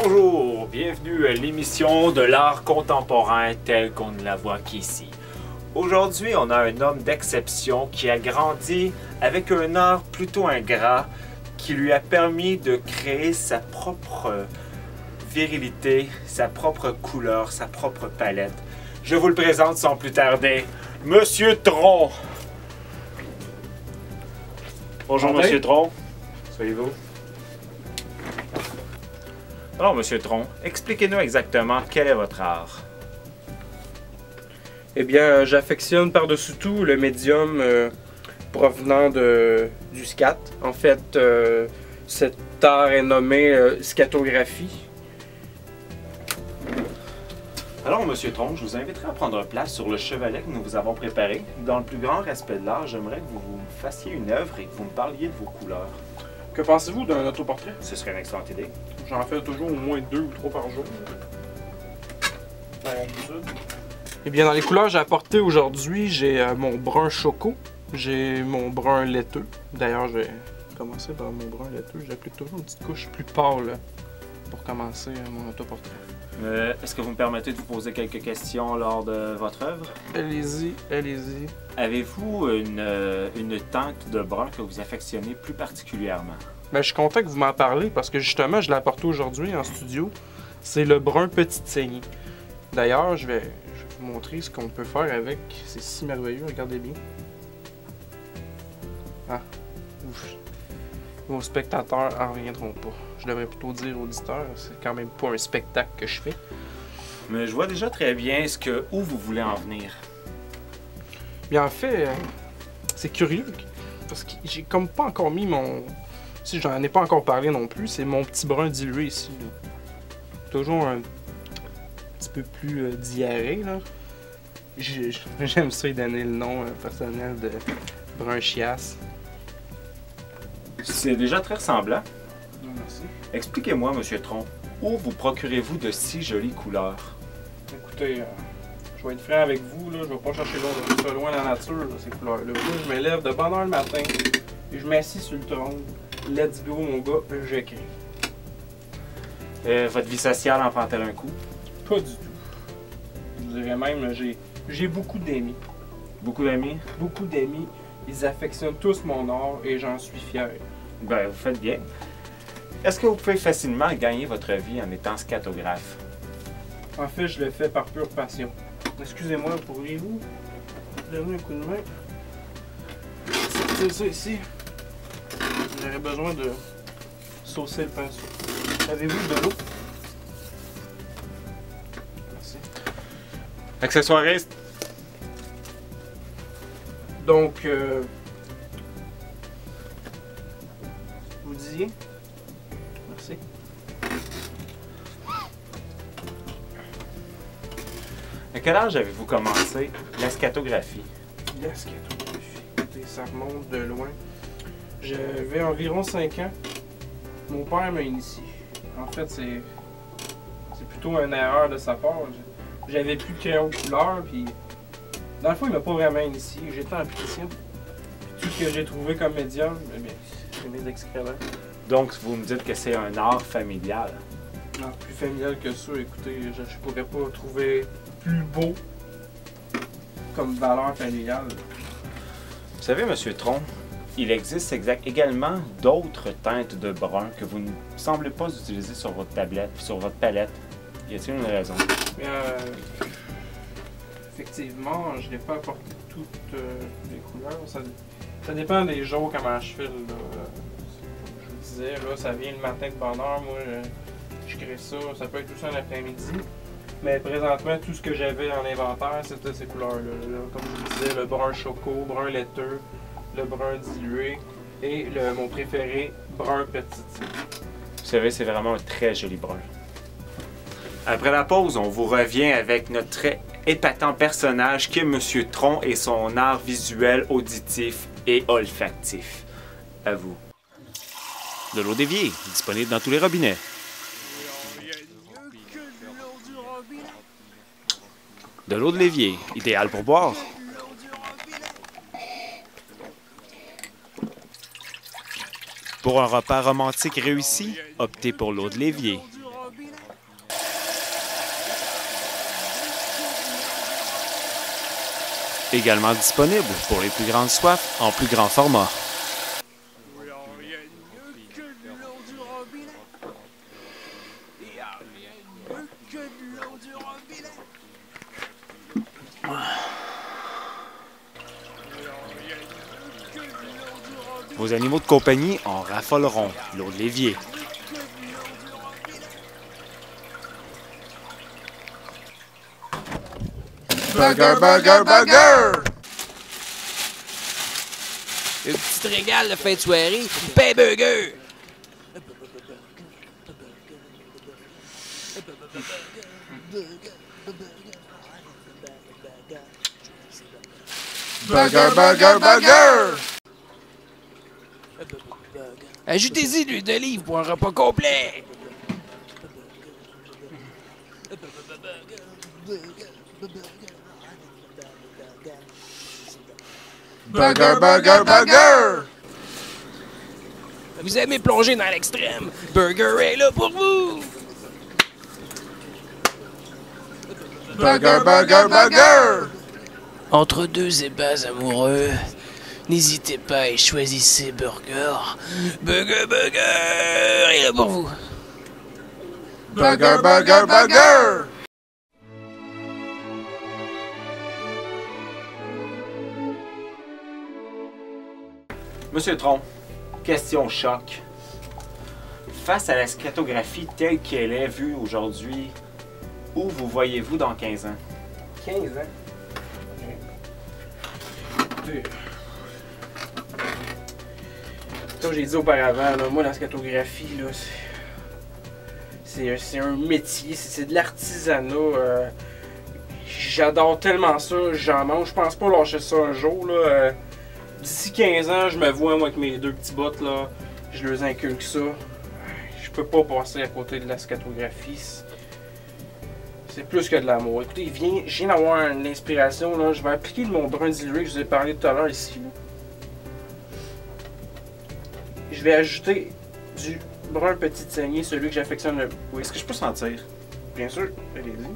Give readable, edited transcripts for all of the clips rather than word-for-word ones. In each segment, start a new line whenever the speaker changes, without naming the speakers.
Bonjour, bienvenue à l'émission de l'art contemporain tel qu'on ne la voit qu'ici. Aujourd'hui, on a un homme d'exception qui a grandi avec un art plutôt ingrat qui lui a permis de créer sa propre virilité, sa propre couleur, sa propre palette. Je vous le présente sans plus tarder, Monsieur Tron. Bonjour, Monsieur Tron. Soyez-vous. Alors, Monsieur Tron, expliquez-nous exactement quel est votre art.
Eh bien, j'affectionne par-dessus tout le médium provenant du scat. En fait, cet art est nommé scatographie.
Alors, Monsieur Tron, je vous inviterai à prendre place sur le chevalet que nous vous avons préparé. Dans le plus grand respect de l'art, j'aimerais que vous fassiez une œuvre et que vous me parliez de vos couleurs.
Que pensez-vous d'un autoportrait?
Ce serait une excellente idée.
J'en fais toujours au moins 2 ou 3 par jour. Eh bien, dans les couleurs que j'ai apportées aujourd'hui, j'ai mon brun choco, j'ai mon brun laiteux. D'ailleurs, je vais commencer par mon brun laiteux. J'applique toujours une petite couche plus pâle pour commencer mon autoportrait.
Est-ce que vous me permettez de vous poser quelques questions lors de votre œuvre?
Allez-y, allez-y.
Avez-vous une teinte de brun que vous affectionnez plus particulièrement?
Ben, je suis content que vous m'en parlez parce que justement, je l'ai apporté aujourd'hui en studio. C'est le brun petite saignée. D'ailleurs, je vais vous montrer ce qu'on peut faire avec. C'est si merveilleux, regardez bien. Ah, ouf. Vos spectateurs en reviendront pas. Je devrais plutôt dire auditeurs, c'est quand même pas un spectacle que je fais.
Mais je vois déjà très bien où vous voulez en venir.
Bien en fait, c'est curieux parce que j'ai comme pas encore mis mon... Si j'en ai pas encore parlé non plus, c'est mon petit brun dilué ici. Là. Toujours un petit peu plus diarrhée là. J'aime ça y donner le nom personnel de brun chiasse.
C'est déjà très ressemblant.
Merci.
Expliquez-moi, Monsieur Tron, où vous procurez-vous de si jolies couleurs?
Écoutez, je vais être franc avec vous, là, je vais pas chercher ça loin dans la nature, là, ces couleurs-là. Moi, je me lève de bonne heure le matin et je m'assis sur le trône. Let's go, mon gars, j'écris.
Votre vie sociale en prend-elle un coup?
Pas du tout. Je vous dirais même, j'ai beaucoup d'amis.
Beaucoup d'amis?
Beaucoup d'amis. Ils affectionnent tous mon art et j'en suis fier.
Ben, vous faites bien. Est-ce que vous pouvez facilement gagner votre vie en étant scatographe?
En fait, je le fais par pure passion. Excusez-moi, pourriez-vous donner un coup de main? C'est ça ici. J'aurais besoin de saucer le pinceau. Avez-vous de l'eau? Merci.
Accessoiriste?
Donc, vous disiez? Merci.
À quel âge avez-vous commencé la scatographie?
La scatographie, écoutez, ça remonte de loin. J'avais environ 5 ans. Mon père m'a initié. En fait, c'est plutôt une erreur de sa part. J'avais plus de crayon de couleur, puis dans le fond, il m'a pas vraiment initié. J'étais en piscine. Tout ce que j'ai trouvé comme médium, c'est mes excréments.
Donc, vous me dites que c'est un art familial.
Non, plus familial que ça, écoutez, je pourrais pas trouver plus beau comme valeur familiale.
Vous savez, Monsieur Tron, il existe également d'autres teintes de brun que vous ne semblez pas utiliser sur votre palette. Y a-t-il une raison?
Effectivement, je n'ai pas apporté toutes les couleurs. Ça dépend des jours, comment je file. Je vous disais, là, ça vient le matin de bonne heure. Moi, je crée ça. Ça peut être tout ça un après-midi. Mais présentement, tout ce que j'avais en inventaire, c'était ces couleurs-là. Comme je vous disais, le brun choco, brun laiteux, le brun dilué et mon préféré, brun petite.
Vous savez, c'est vraiment un très joli brun. Après la pause, on vous revient avec notre très épatant personnage qui est Monsieur Tron et son art visuel, auditif et olfactif. À vous. De l'eau d'évier, disponible dans tous les robinets. De l'eau de l'évier, idéale pour boire. Pour un repas romantique réussi, optez pour l'eau de l'évier. Également disponible pour les plus grandes soifs en plus grand format. Vos animaux de compagnie en raffoleront l'eau de l'évier.
Burger, burger, burger!
Une petite régale de fin de soirée, pain burger!
Burger, burger, burger!
Ajoutez-y de l'huile d'olive pour un repas complet!
Burger, burger, burger!
Vous aimez plonger dans l'extrême? Burger est là pour vous!
Burger, burger, burger!
Entre deux ébats amoureux, n'hésitez pas et choisissez Burger. Burger, Burger est là pour vous!
Burger, burger, burger!
Monsieur Tron, question choc. Face à la scatographie telle qu'elle est vue aujourd'hui, où vous voyez-vous dans 15 ans?
15 ans. Okay. Comme j'ai dit auparavant, là, moi la scatographie, là, c'est un métier, c'est de l'artisanat. J'adore tellement ça, j'en mange. Je pense pas lâcher ça un jour. D'ici 15 ans, je me vois moi avec mes deux petits bottes, là, je leur inculque ça. Je peux pas passer à côté de la scatographie. C'est plus que de l'amour. Écoutez, je viens d'avoir une inspiration, là. Je vais appliquer mon brun dilué que je vous ai parlé tout à l'heure ici. Là. Je vais ajouter du brun petite saignée, celui que j'affectionne le plus.
Est-ce que je peux sentir?
Bien sûr, allez-y.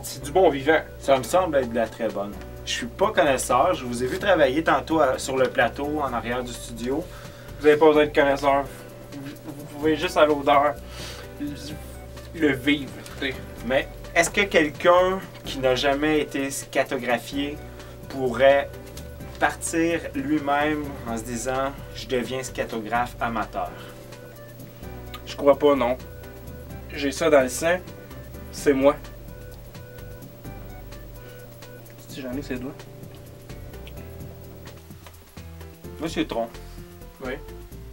C'est du bon vivant.
Ça me semble être de la très bonne. Je suis pas connaisseur, je vous ai vu travailler tantôt sur le plateau en arrière du studio.
Vous n'avez pas besoin de connaisseur. Vous pouvez juste à l'odeur le vivre. Écoutez.
Mais est-ce que quelqu'un qui n'a jamais été scatographié pourrait partir lui-même en se disant « Je deviens scatographe amateur ».
Je crois pas, non. J'ai ça dans le sang. C'est moi. Si j'en ai ses doigts.
Monsieur Tron.
Oui.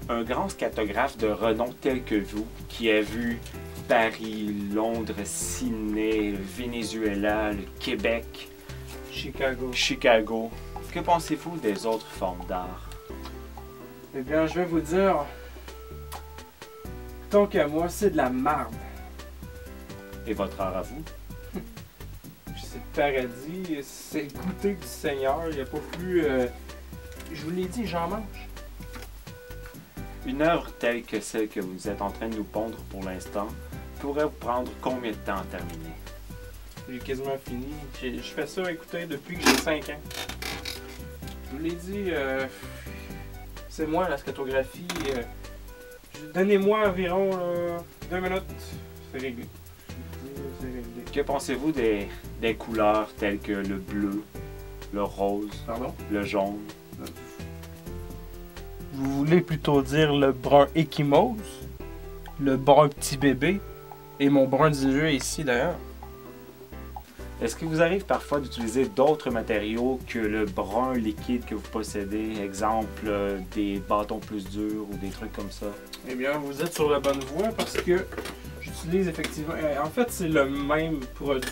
Un grand scatographe de renom tel que vous, qui a vu Paris, Londres, Sydney, le Venezuela, le Québec, Chicago. Que pensez-vous des autres formes d'art?
Eh bien, je vais vous dire, tant qu'à moi, c'est de la marde.
Et votre art à vous?
C'est le paradis, c'est le goûter du Seigneur, il n'y a pas plus... je vous l'ai dit, j'en mange.
Une œuvre telle que celle que vous êtes en train de nous pondre pour l'instant pourrait vous prendre combien de temps à terminer?
J'ai quasiment fini. Je fais ça, écoutez, depuis que j'ai 5 ans. Je vous l'ai dit, c'est moi la scatographie. Donnez-moi environ 2 minutes, c'est réglé.
Que pensez-vous des couleurs telles que le bleu, le rose, le jaune?
Vous voulez plutôt dire le brun échymose, le brun petit bébé et mon brun dilué ici d'ailleurs.
Est-ce qu'il vous arrive parfois d'utiliser d'autres matériaux que le brun liquide que vous possédez? Exemple, des bâtons plus durs ou des trucs comme ça?
Eh bien, vous êtes sur la bonne voie parce que j'utilise effectivement... En fait, c'est le même produit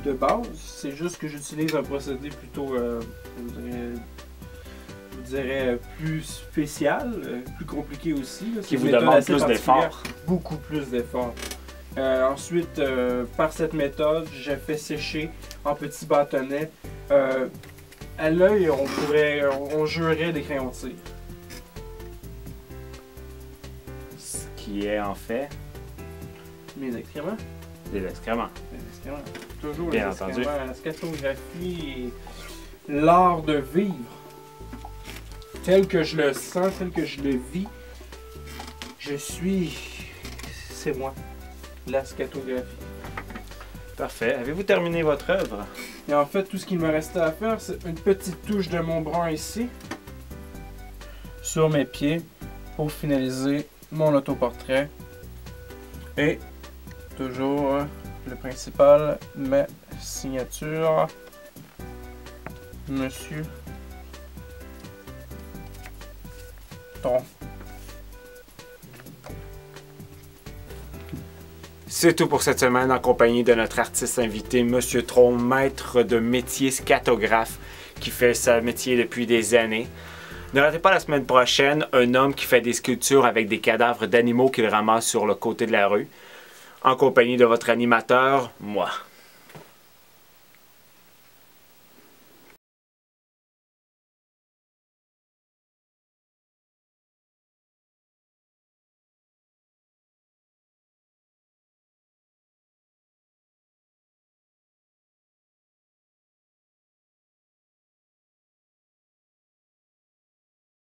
de base. C'est juste que j'utilise un procédé plutôt, je dirais, plus spécial, plus compliqué aussi. Là.
Qui vous demande plus d'efforts.
Beaucoup plus d'efforts. Ensuite, par cette méthode, j'ai fait sécher en petits bâtonnets. À l'œil, on jurerait des crayons de cire.
Ce qui est en fait...
Mes excréments?
Des excréments.
Les excréments. Toujours
Bien
les
entendu.
excréments. La scatographie est l'art de vivre. Tel que je le sens, tel que je le vis, je suis... C'est moi. La scatographie.
Parfait. Avez-vous terminé votre œuvre?
Et en fait, tout ce qu'il me restait à faire, c'est une petite touche de mon bras ici, sur mes pieds, pour finaliser mon autoportrait. Et toujours le principal, ma signature, Monsieur Tron.
C'est tout pour cette semaine en compagnie de notre artiste invité, Monsieur Tron, maître de métier scatographe, qui fait ce métier depuis des années. Ne ratez pas la semaine prochaine un homme qui fait des sculptures avec des cadavres d'animaux qu'il ramasse sur le côté de la rue, en compagnie de votre animateur, moi.